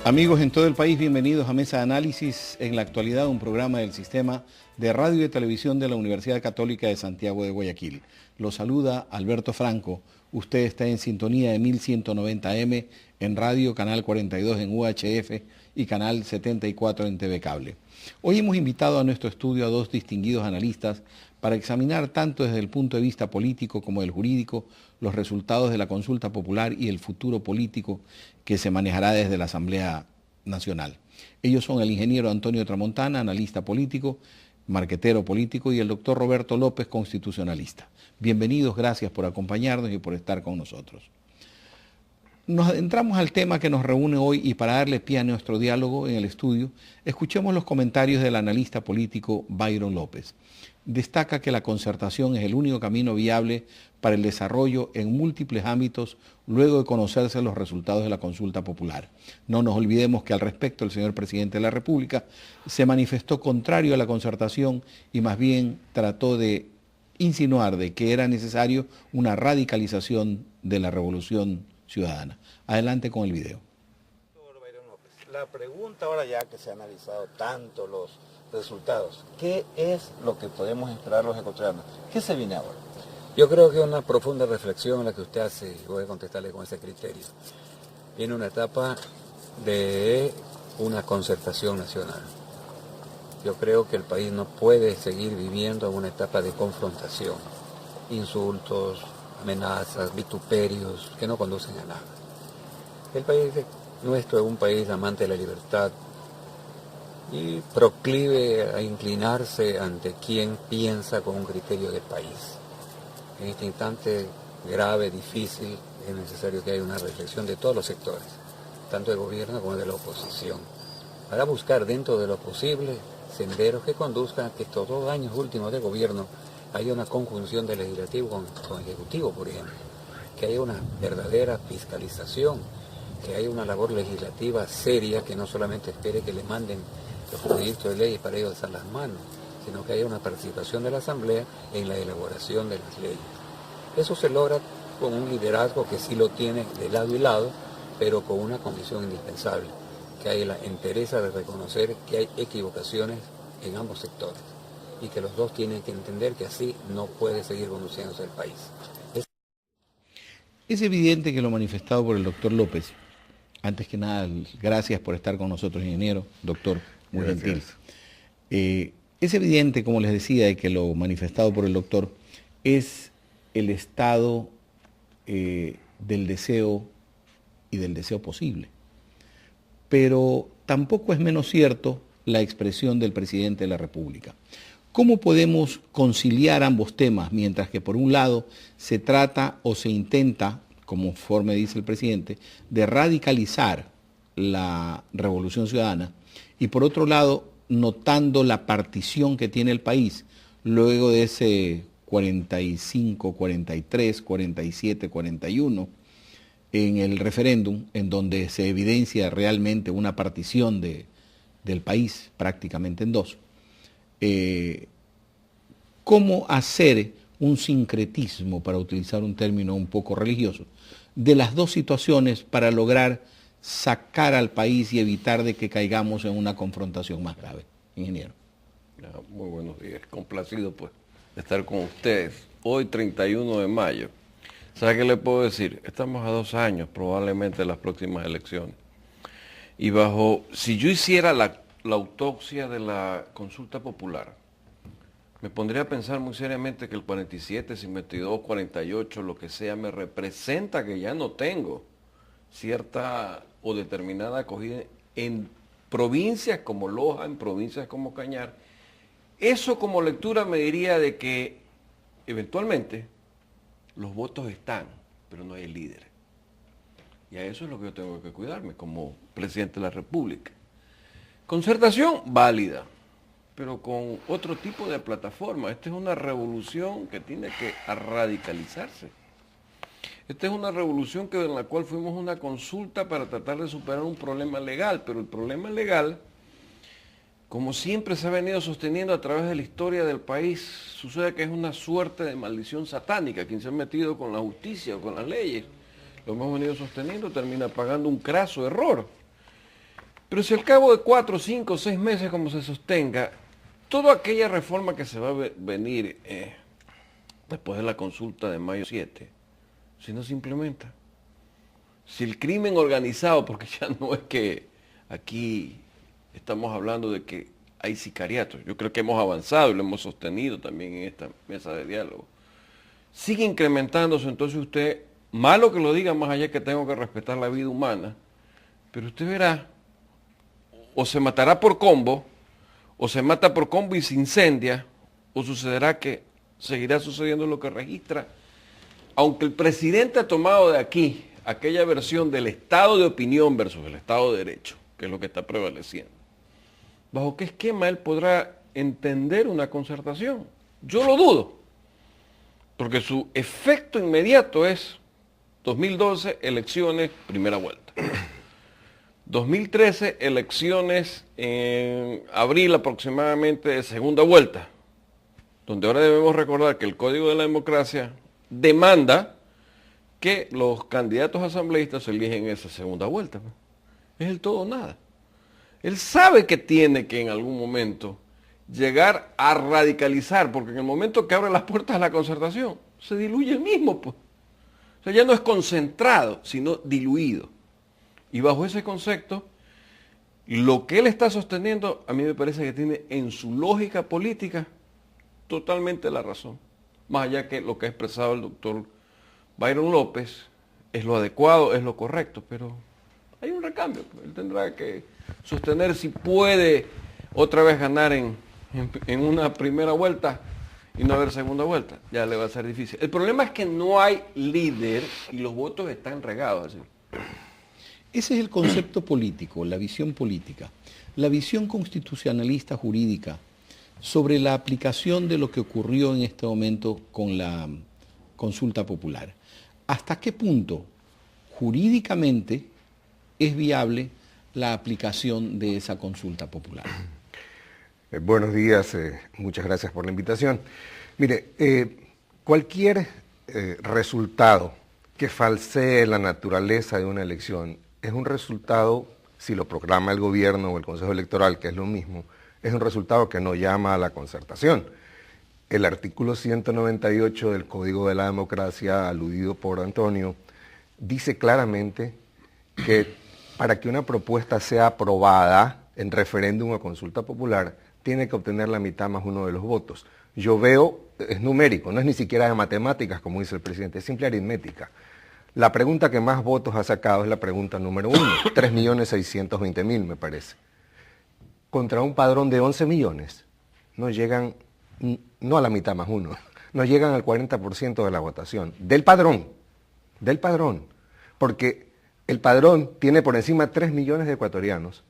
Amigos en todo el país, bienvenidos a Mesa de Análisis. En la actualidad, un programa del Sistema de Radio y Televisión de la Universidad Católica de Santiago de Guayaquil. Los saluda Alberto Franco. Usted está en sintonía de 1190M en radio, canal 42 en UHF y canal 74 en TV Cable. Hoy hemos invitado a nuestro estudio a dos distinguidos analistas para examinar tanto desde el punto de vista político como del jurídico los resultados de la consulta popular y el futuro político que se manejará desde la Asamblea Nacional. Ellos son el ingeniero Antonio Tramontana, analista político, marquetero político, y el doctor Roberto López, constitucionalista. Bienvenidos, gracias por acompañarnos y por estar con nosotros. Nos adentramos al tema que nos reúne hoy y para darle pie a nuestro diálogo en el estudio, escuchemos los comentarios del analista político Byron López. Destaca que la concertación es el único camino viable para el desarrollo en múltiples ámbitos luego de conocerse los resultados de la consulta popular. No nos olvidemos que al respecto el señor presidente de la República se manifestó contrario a la concertación y más bien trató de insinuar de que era necesario una radicalización de la revolución ciudadana. Adelante con el video. Doctor Byron López, la pregunta ahora ya que se ha analizado tanto los resultados, ¿qué es lo que podemos esperar los ecuatorianos? ¿Qué se viene ahora? Yo creo que una profunda reflexión la que usted hace, y voy a contestarle con ese criterio. Viene una etapa de una concertación nacional. Yo creo que el país no puede seguir viviendo en una etapa de confrontación, insultos, amenazas, vituperios que no conducen a nada. El país nuestro es un país amante de la libertad y proclive a inclinarse ante quien piensa con un criterio de país. En este instante grave, difícil, es necesario que haya una reflexión de todos los sectores, tanto del gobierno como de la oposición, para buscar dentro de lo posible senderos que conduzcan a que estos 2 años últimos de gobierno haya una conjunción del legislativo con ejecutivo, por ejemplo, que haya una verdadera fiscalización, que haya una labor legislativa seria, que no solamente espere que le manden los proyectos de ley para ellos alzar las manos, sino que haya una participación de la Asamblea en la elaboración de las leyes. Eso se logra con un liderazgo que sí lo tiene de lado y lado, pero con una condición indispensable, que haya la entereza de reconocer que hay equivocaciones en ambos sectores y que los dos tienen que entender que así no puede seguir conduciéndose el país. Es evidente que lo manifestado por el doctor López, antes que nada, gracias por estar con nosotros, ingeniero, doctor, muy gentil. Es evidente, como les decía, de que lo manifestado por el doctor es el estado del deseo y del deseo posible. Pero tampoco es menos cierto la expresión del presidente de la República. ¿Cómo podemos conciliar ambos temas mientras que por un lado se trata o se intenta, conforme dice el presidente, de radicalizar la revolución ciudadana y por otro lado notando la partición que tiene el país luego de ese 45, 43, 47, 41 en el referéndum, en donde se evidencia realmente una partición del país prácticamente en dos? ¿Cómo hacer un sincretismo, para utilizar un término un poco religioso, de las dos situaciones para lograr sacar al país y evitar de que caigamos en una confrontación más grave? Ingeniero. Muy buenos días, complacido pues de estar con ustedes. Hoy 31 de mayo, ¿sabe qué le puedo decir? Estamos a 2 años probablemente de las próximas elecciones. Y si yo hiciera la autopsia de la consulta popular, me pondría a pensar muy seriamente que el 47, 52, 48, lo que sea, me representa que ya no tengo cierta o determinada acogida en provincias como Loja, en provincias como Cañar. Eso como lectura me diría de que eventualmente los votos están, pero no hay líderes. Y a eso es lo que yo tengo que cuidarme como presidente de la República. Concertación válida, pero con otro tipo de plataforma. Esta es una revolución que tiene que radicalizarse. Esta es una revolución en la cual fuimos una consulta para tratar de superar un problema legal, pero el problema legal, como siempre se ha venido sosteniendo a través de la historia del país, sucede que es una suerte de maldición satánica. Quien se ha metido con la justicia o con las leyes, lo hemos venido sosteniendo, termina pagando un craso error. Pero si al cabo de 4, 5, 6 meses, como se sostenga, toda aquella reforma que se va a venir después de la consulta de mayo 7, si no se implementa, si el crimen organizado, porque ya no es que aquí estamos hablando de que hay sicariatos, yo creo que hemos avanzado y lo hemos sostenido también en esta mesa de diálogo, sigue incrementándose, entonces usted, malo que lo diga más allá que tengo que respetar la vida humana, pero usted verá, o se matará por combo, o se mata por combo y se incendia, o sucederá que seguirá sucediendo lo que registra, aunque el presidente ha tomado de aquí aquella versión del estado de opinión versus el estado de derecho, que es lo que está prevaleciendo. ¿Bajo qué esquema él podrá entender una concertación? Yo lo dudo, porque su efecto inmediato es 2012, elecciones, primera vuelta. 2013, elecciones en abril aproximadamente de segunda vuelta, donde ahora debemos recordar que el Código de la Democracia demanda que los candidatos asambleístas se eligen en esa segunda vuelta. Es el todo o nada. Él sabe que tiene que en algún momento llegar a radicalizar, porque en el momento que abre las puertas a la concertación, se diluye el mismo, pues. O sea, ya no es concentrado, sino diluido. Y bajo ese concepto, lo que él está sosteniendo, a mí me parece que tiene en su lógica política totalmente la razón. Más allá que lo que ha expresado el doctor Byron López, es lo adecuado, es lo correcto, pero hay un recambio. Él tendrá que sostener si puede otra vez ganar en una primera vuelta y no haber segunda vuelta. Ya le va a ser difícil. El problema es que no hay líder y los votos están regados así. Ese es el concepto político, la visión política. La visión constitucionalista jurídica sobre la aplicación de lo que ocurrió en este momento con la consulta popular. ¿Hasta qué punto jurídicamente es viable la aplicación de esa consulta popular? Buenos días, muchas gracias por la invitación. Mire, cualquier resultado que falsee la naturaleza de una elección es un resultado, si lo proclama el gobierno o el Consejo Electoral, que es lo mismo, es un resultado que no llama a la concertación. El artículo 198 del Código de la Democracia, aludido por Antonio, dice claramente que para que una propuesta sea aprobada en referéndum o consulta popular, tiene que obtener la mitad más uno de los votos. Yo veo, es numérico, no es ni siquiera de matemáticas, como dice el presidente, es simple aritmética. La pregunta que más votos ha sacado es la pregunta número 1, 3.620.000 me parece. Contra un padrón de 11 millones, no llegan, no a la mitad más uno, no llegan al 40% de la votación. Del padrón, porque el padrón tiene por encima 3 millones de ecuatorianos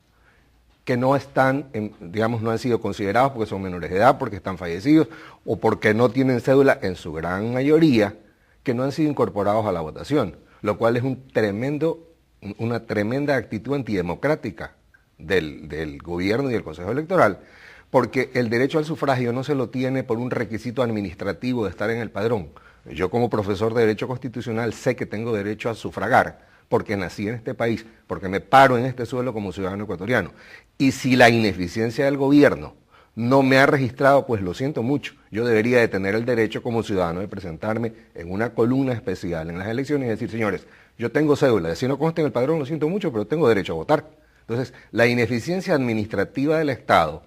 que no están, digamos, no han sido considerados porque son menores de edad, porque están fallecidos o porque no tienen cédula, en su gran mayoría, que no han sido incorporados a la votación, lo cual es una tremenda actitud antidemocrática del gobierno y del Consejo Electoral, porque el derecho al sufragio no se lo tiene por un requisito administrativo de estar en el padrón. Yo como profesor de Derecho Constitucional sé que tengo derecho a sufragar, porque nací en este país, porque me paro en este suelo como ciudadano ecuatoriano. Y si la ineficiencia del gobierno no me ha registrado, pues lo siento mucho. Yo debería de tener el derecho como ciudadano de presentarme en una columna especial en las elecciones y decir, señores, yo tengo cédula, si no consta en el padrón, lo siento mucho, pero tengo derecho a votar. Entonces, la ineficiencia administrativa del Estado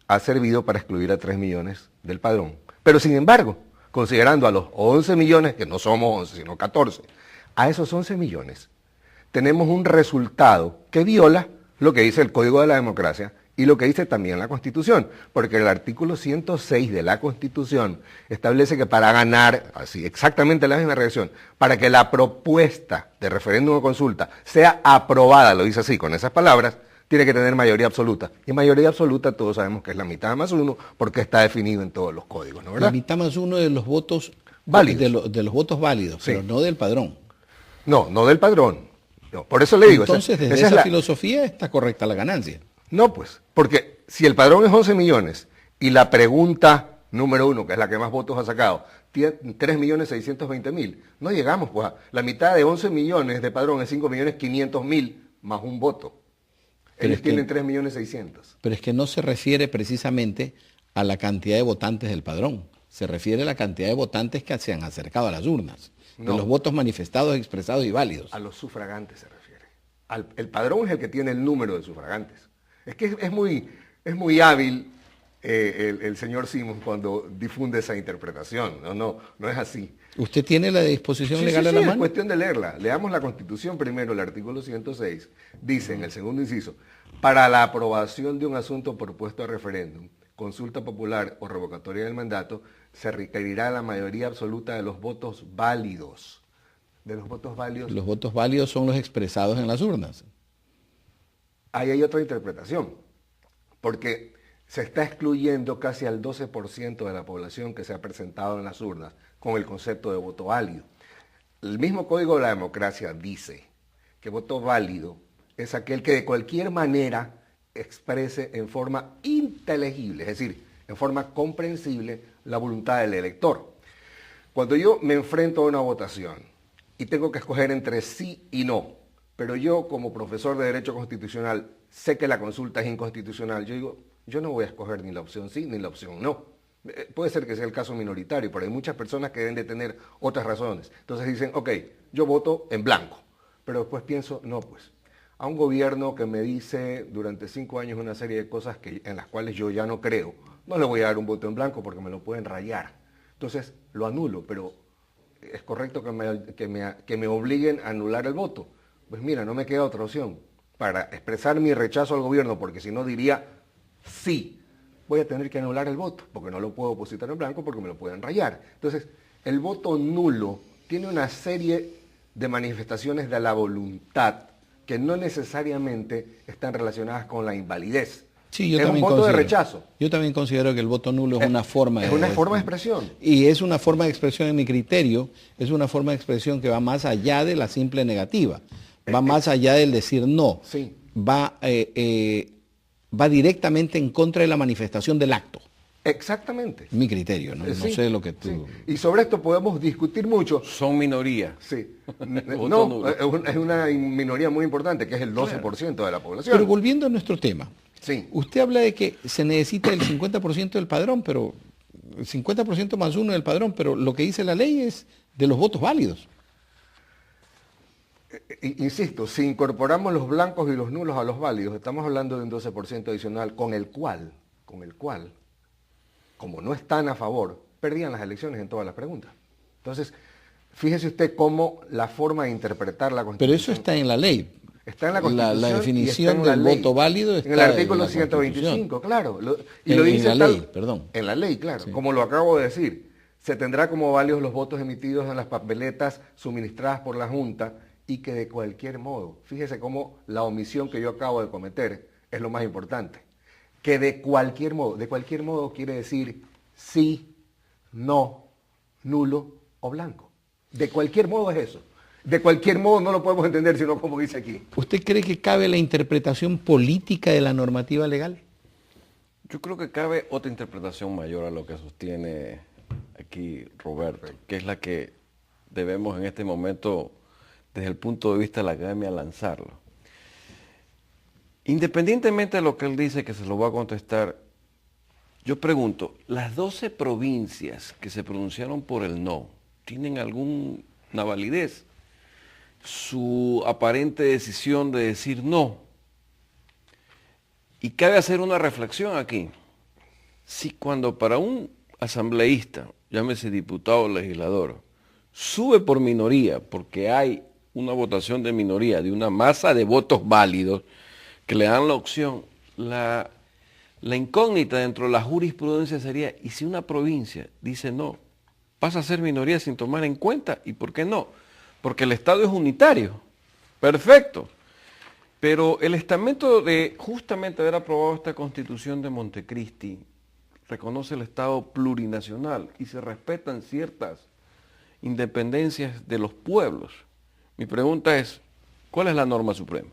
ha servido para excluir a 3 millones del padrón. Pero sin embargo, considerando a los 11 millones, que no somos 11, sino 14, a esos 11 millones tenemos un resultado que viola lo que dice el Código de la Democracia y lo que dice también la Constitución, porque el artículo 106 de la Constitución establece que para ganar, así exactamente la misma reacción, para que la propuesta de referéndum o consulta sea aprobada, lo dice así, con esas palabras, tiene que tener mayoría absoluta. Y mayoría absoluta todos sabemos que es la mitad más uno, porque está definido en todos los códigos, ¿no? ¿Verdad? La mitad más uno de los votos válidos. De los votos válidos, sí, pero no del padrón. No del padrón. No, por eso le digo. Entonces, desde esa filosofía está correcta la ganancia. No, pues, porque si el padrón es 11 millones y la pregunta número 1, que es la que más votos ha sacado, tiene 3.620.000, no llegamos, pues, la mitad de 11 millones de padrón es 5.500.000 más un voto. Ellos tienen 3.600.000. Pero es que no se refiere precisamente a la cantidad de votantes del padrón. Se refiere a la cantidad de votantes que se han acercado a las urnas. No. De los votos manifestados, expresados y válidos. A los sufragantes se refiere. El padrón es el que tiene el número de sufragantes. Es que es muy hábil el señor Simons cuando difunde esa interpretación. No es así. ¿Usted tiene la disposición legal sí, a la mano? es cuestión de leerla. Leamos la Constitución primero, el artículo 106. Dice en el segundo inciso, para la aprobación de un asunto propuesto a referéndum, consulta popular o revocatoria del mandato, se requerirá la mayoría absoluta de los votos válidos. De los votos válidos. Los votos válidos son los expresados en las urnas. Ahí hay otra interpretación, porque se está excluyendo casi al 12% de la población que se ha presentado en las urnas con el concepto de voto válido. El mismo Código de la Democracia dice que voto válido es aquel que de cualquier manera exprese en forma inteligible, es decir, en forma comprensible, la voluntad del elector. Cuando yo me enfrento a una votación y tengo que escoger entre sí y no, pero yo como profesor de Derecho Constitucional sé que la consulta es inconstitucional, yo digo, yo no voy a escoger ni la opción sí ni la opción no. Puede ser que sea el caso minoritario, pero hay muchas personas que deben de tener otras razones. Entonces dicen, ok, yo voto en blanco, pero después pienso, no, pues, a un gobierno que me dice durante 5 años una serie de cosas en las cuales yo ya no creo, no le voy a dar un voto en blanco porque me lo pueden rayar. Entonces lo anulo, pero ¿es correcto que me obliguen a anular el voto? Pues mira, no me queda otra opción para expresar mi rechazo al gobierno, porque si no diría sí. Voy a tener que anular el voto, porque no lo puedo depositar en blanco porque me lo pueden rayar. Entonces, el voto nulo tiene una serie de manifestaciones de la voluntad que no necesariamente están relacionadas con la invalidez. Sí, yo es también un voto de considero, rechazo. Yo también considero que el voto nulo es una forma Es una forma de expresión. Y es una forma de expresión, en mi criterio, es una forma de expresión que va más allá de la simple negativa. Va más allá del decir no. Sí. Va directamente en contra de la manifestación del acto. Exactamente. Mi criterio, ¿no? Sí, No sé lo que tú... sí. Y sobre esto podemos discutir mucho. Son minoría. Sí. Voto No, nulo. es una minoría muy importante, que es el 12% de la población. Pero volviendo a nuestro tema, sí. Usted habla de que se necesita el 50% del padrón, pero el 50% más uno del padrón, pero lo que dice la ley es de los votos válidos. Insisto, si incorporamos los blancos y los nulos a los válidos, estamos hablando de un 12% adicional con el cual, como no están a favor, perdían las elecciones en todas las preguntas. Entonces, fíjese usted cómo la forma de interpretar la Constitución... Pero eso está en la ley. Está en la Constitución. La definición y está en del voto válido está en el artículo en la 125, claro. En la ley, perdón. En la ley, claro. Sí. Como lo acabo de decir, se tendrá como válidos los votos emitidos en las papeletas suministradas por la Junta y que de cualquier modo, fíjese cómo la omisión que yo acabo de cometer es lo más importante, que de cualquier modo quiere decir sí, no, nulo o blanco. De cualquier modo es eso. De cualquier modo no lo podemos entender sino como dice aquí. ¿Usted cree que cabe la interpretación política de la normativa legal? Yo creo que cabe otra interpretación mayor a lo que sostiene aquí Roberto, que es la que debemos en este momento, desde el punto de vista de la academia, lanzarlo. Independientemente de lo que él dice, que se lo voy a contestar, yo pregunto, ¿las 12 provincias que se pronunciaron por el no tienen alguna validez? Su aparente decisión de decir no. Y cabe hacer una reflexión aquí. Si cuando para un asambleísta, llámese diputado o legislador, sube por minoría, porque hay una votación de minoría, de una masa de votos válidos, que le dan la opción, la incógnita dentro de la jurisprudencia sería, ¿y si una provincia dice no? Pasa a ser minoría sin tomar en cuenta, ¿y por qué no? Porque el Estado es unitario. Perfecto. Pero el estamento de justamente haber aprobado esta Constitución de Montecristi reconoce el Estado plurinacional y se respetan ciertas independencias de los pueblos. Mi pregunta es, ¿cuál es la norma suprema?